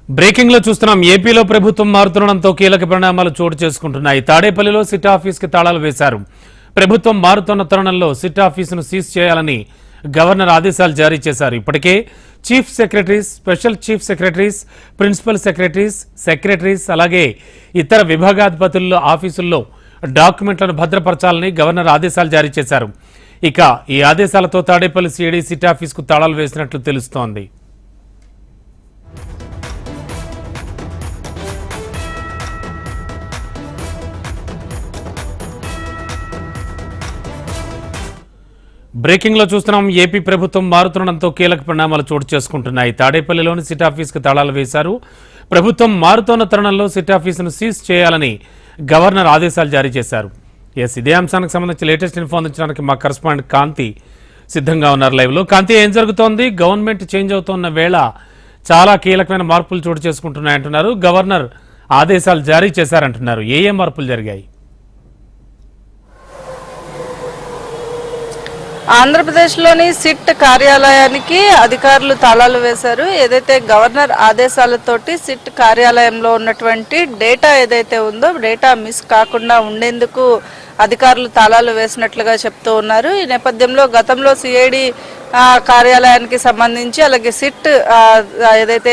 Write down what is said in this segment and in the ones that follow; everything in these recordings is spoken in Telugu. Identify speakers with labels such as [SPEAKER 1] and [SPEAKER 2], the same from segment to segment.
[SPEAKER 1] బ్రేకింగ్ లో చూస్తున్నాం. ఏపీలో ప్రభుత్వం మారుతుండడంతో కీలక పరిణామాలు చోటు చేసుకుంటున్నాయి. తాడేపల్లిలో సిట్ ఆఫీస్ కి తాళాలు వేశారు. ప్రభుత్వం మారుతున్న తరుణంలో సిట్ ఆఫీసును సీజ్ చేయాలని గవర్నర్ ఆదేశాలు జారీ చేశారు. ఇప్పటికే chief secretaries, special chief secretaries, principal secretaries అలాగే ఇతర విభాగాధిపతుల్లో ఆఫీసుల్లో డాక్యుమెంట్లను భద్రపరచాలని గవర్నర్ ఆదేశాలు జారీ చేశారు. ఇక ఈ ఆదేశాలతో తాడేపల్లి సిఐడి సిట్ ఆఫీస్ కు తాళాలు వేసినట్లు తెలుస్తోంది. బ్రేకింగ్ లో చూస్తున్నాం. ఏపీ ప్రభుత్వం మారుతుండడంతో కీలక పరిణామాలు చోటు చేసుకుంటున్నాయి. తాడేపల్లిలోని సిట్ ఆఫీస్ కు తాళాలు వేశారు. ప్రభుత్వం మారుతోన్న తరుణంలో సిట్ ఆఫీసును సీజ్ చేయాలని గవర్నర్ ఆదేశాలు జారీ చేశారు. ఇదే అంశానికి సంబంధించి లేటెస్ట్ ఇన్ఫో అందించడానికి మా కరెస్పాండెంట్ కాంతి సిద్ధంగా ఉన్నారు లైవ్ లో. కాంతి, ఏం జరుగుతోంది? గవర్నమెంట్ చేంజ్ అవుతున్న వేళ చాలా కీలకమైన మార్పులు చోటు చేసుకుంటున్నాయంటున్నారు. గవర్నర్ ఆదేశాలు జారీ చేశారంటున్నారు. ఏ మార్పులు జరిగాయి?
[SPEAKER 2] ఆంధ్రప్రదేశ్లోని సిట్ కార్యాలయానికి అధికారులు తాళాలు వేశారు. ఏదైతే గవర్నర్ ఆదేశాలతోటి సిట్ కార్యాలయంలో ఉన్నటువంటి డేటా ఏదైతే ఉందో డేటా మిస్ కాకుండా ఉండేందుకు అధికారులు తాళాలు వేసినట్లుగా చెప్తూ ఉన్నారు. ఈ నేపథ్యంలో గతంలో సిఐడి కార్యాలయానికి సంబంధించి అలాగే సిట్ ఏదైతే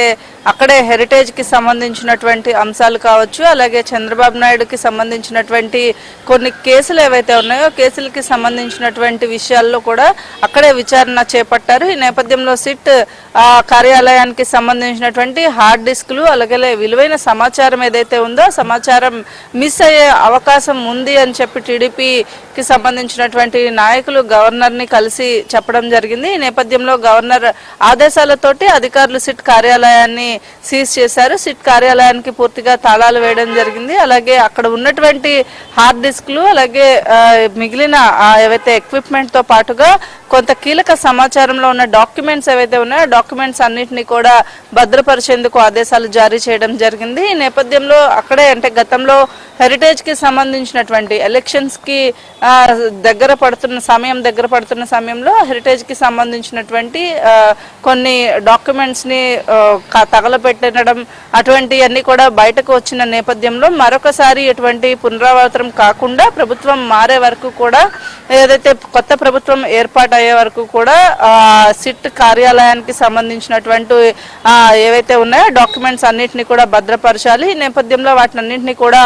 [SPEAKER 2] అక్కడే హెరిటేజ్కి సంబంధించినటువంటి అంశాలు కావచ్చు, అలాగే చంద్రబాబు నాయుడుకి సంబంధించినటువంటి కొన్ని కేసులు ఏవైతే ఉన్నాయో కేసులకి సంబంధించినటువంటి విషయాల్లో కూడా అక్కడే విచారణ చేపట్టారు. ఈ నేపథ్యంలో సిట్ కార్యాలయానికి సంబంధించినటువంటి హార్డ్ డిస్కులు అలాగే విలువైన సమాచారం ఏదైతే ఉందో సమాచారం మిస్ అయ్యే అవకాశం ఉంది అని చెప్పి టీడీపీకి సంబంధించినటువంటి నాయకులు గవర్నర్ని కలిసి చెప్పడం జరిగింది. ఈ నేపథ్యంలో గవర్నర్ ఆదేశాలతోటి అధికారులు సిట్ కార్యాలయాన్ని సీజ్ చేశారు. సిట్ కార్యాలయానికి పూర్తిగా తాళాలు వేయడం జరిగింది. అలాగే అక్కడ ఉన్నటువంటి హార్డ్ డిస్క్లు అలాగే మిగిలిన ఏవైతే ఎక్విప్మెంట్ తో పాటుగా కొంత కీలక సమాచారంలో ఉన్న డాక్యుమెంట్స్ ఏవైతే ఉన్నాయో డాక్యుమెంట్స్ అన్నింటినీ కూడా భద్రపరిచేందుకు ఆదేశాలు జారీ చేయడం జరిగింది. ఈ నేపథ్యంలో అక్కడే అంటే గతంలో హెరిటేజ్ కి సంబంధించినటువంటి ఎలక్షన్స్ కి దగ్గర పడుతున్న సమయంలో హెరిటేజ్ కి సంబంధించినటువంటి కొన్ని డాక్యుమెంట్స్ ని తగలపెట్టడం అటువంటివన్నీ కూడా బయటకు వచ్చిన నేపథ్యంలో మరొకసారి ఎటువంటి పునరావృతం కాకుండా ప్రభుత్వం మారే వరకు కూడా ఏదైతే కొత్త ప్రభుత్వం ఏర్పాటు అయ్యే వరకు కూడా సిట్ కార్యాలయానికి సంబంధించినటువంటి ఏవైతే ఉన్నాయో డాక్యుమెంట్స్ అన్నింటినీ కూడా భద్రపరచాలి. ఈ నేపథ్యంలో వాటినన్నింటినీ కూడా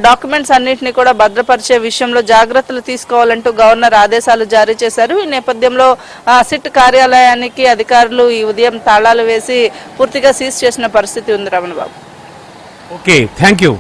[SPEAKER 2] డాక్యుమెంట్స్ అన్నింటినీ కూడా భద్రపరిచే విషయంలో జాగ్రత్తలు తీసుకోవాలంటూ గవర్నర్ ఆదేశాలు జారీ చేశారు. ఈ నేపథ్యంలో సిట్ కార్యాలయానికి అధికారులు ఈ ఉదయం తాళాలు వేసి పూర్తిగా సీజ్ చేసిన పరిస్థితి ఉంది. Ramana Babu.
[SPEAKER 1] Okay, thank you.